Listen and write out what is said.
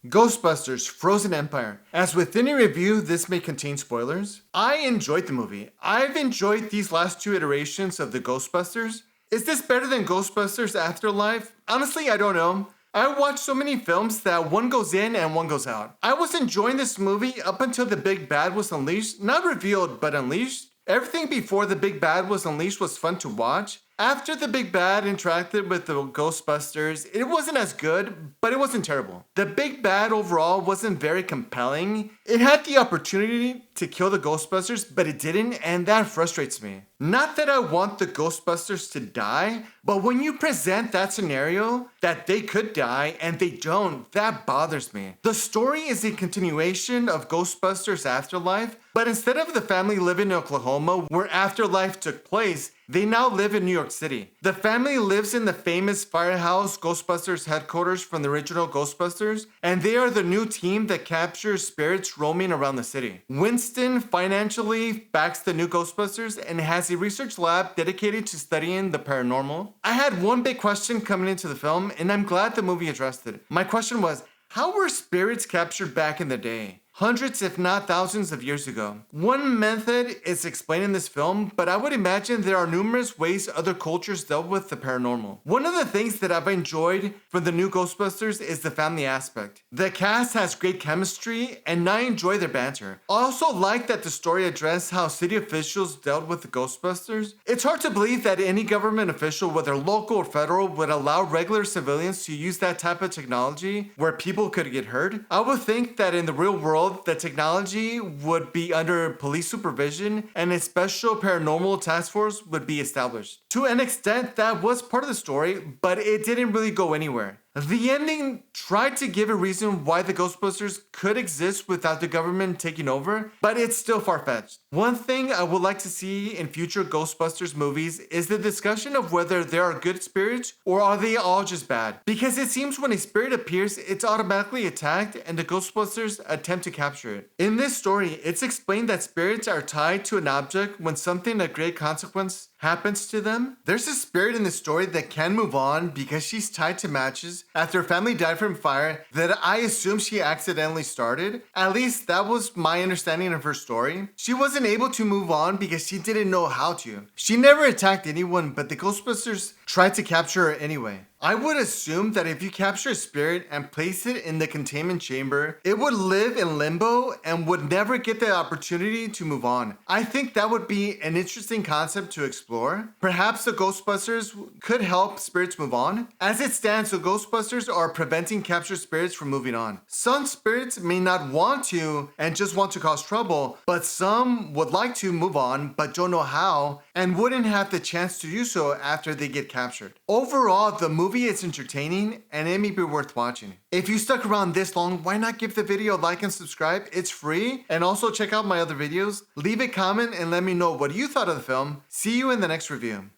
Ghostbusters Frozen Empire. As with any review, this may contain spoilers. I enjoyed the movie. I've enjoyed these last two iterations of the Ghostbusters. Is this better than Ghostbusters Afterlife? Honestly, I don't know. I watched so many films that one goes in and one goes out. I was enjoying this movie up until the big bad was unleashed. Not revealed, but unleashed. Everything before the big bad was unleashed was fun to watch. After the big bad interacted with the Ghostbusters, it wasn't as good, but it wasn't terrible. The big bad overall wasn't very compelling. It had the opportunity to kill the Ghostbusters, but it didn't, and that frustrates me. Not that I want the Ghostbusters to die, but when you present that scenario, that they could die and they don't, that bothers me. The story is a continuation of Ghostbusters Afterlife, but instead of the family living in Oklahoma where Afterlife took place, they now live in New York City. The family lives in the famous firehouse Ghostbusters headquarters from the original Ghostbusters, and they are the new team that captures spirits roaming around the city. Winston financially backs the new Ghostbusters and has a research lab dedicated to studying the paranormal. I had one big question coming into the film, and I'm glad the movie addressed it. My question was, how were spirits captured back in the day? Hundreds, if not thousands of years ago. One method is explained in this film, but I would imagine there are numerous ways other cultures dealt with the paranormal. One of the things that I've enjoyed from the new Ghostbusters is the family aspect. The cast has great chemistry, and I enjoy their banter. I also like that the story addressed how city officials dealt with the Ghostbusters. It's hard to believe that any government official, whether local or federal, would allow regular civilians to use that type of technology where people could get hurt. I would think that in the real world, the technology would be under police supervision and a special paranormal task force would be established. To an extent, that was part of the story, but it didn't really go anywhere. The ending tried to give a reason why the Ghostbusters could exist without the government taking over, but it's still far-fetched. One thing I would like to see in future Ghostbusters movies is the discussion of whether there are good spirits or are they all just bad. Because it seems when a spirit appears, it's automatically attacked and the Ghostbusters attempt to capture it. In this story, it's explained that spirits are tied to an object when something of great consequence happens to them. There's a spirit in the story that can move on because she's tied to matches after her family died from fire that I assume she accidentally started. At least that was my understanding of her story. She wasn't able to move on because she didn't know how to. She never attacked anyone, but the Ghostbusters tried to capture her anyway. I would assume that if you capture a spirit and place it in the containment chamber, it would live in limbo and would never get the opportunity to move on. I think that would be an interesting concept to explore. Perhaps the Ghostbusters could help spirits move on. As it stands, the Ghostbusters are preventing captured spirits from moving on. Some spirits may not want to and just want to cause trouble, but some would like to move on but don't know how and wouldn't have the chance to do so after they get captured. Overall, the movie is entertaining and it may be worth watching. If you stuck around this long, why not give the video a like and subscribe? It's free. And also check out my other videos. Leave a comment and let me know what you thought of the film. See you in the next review.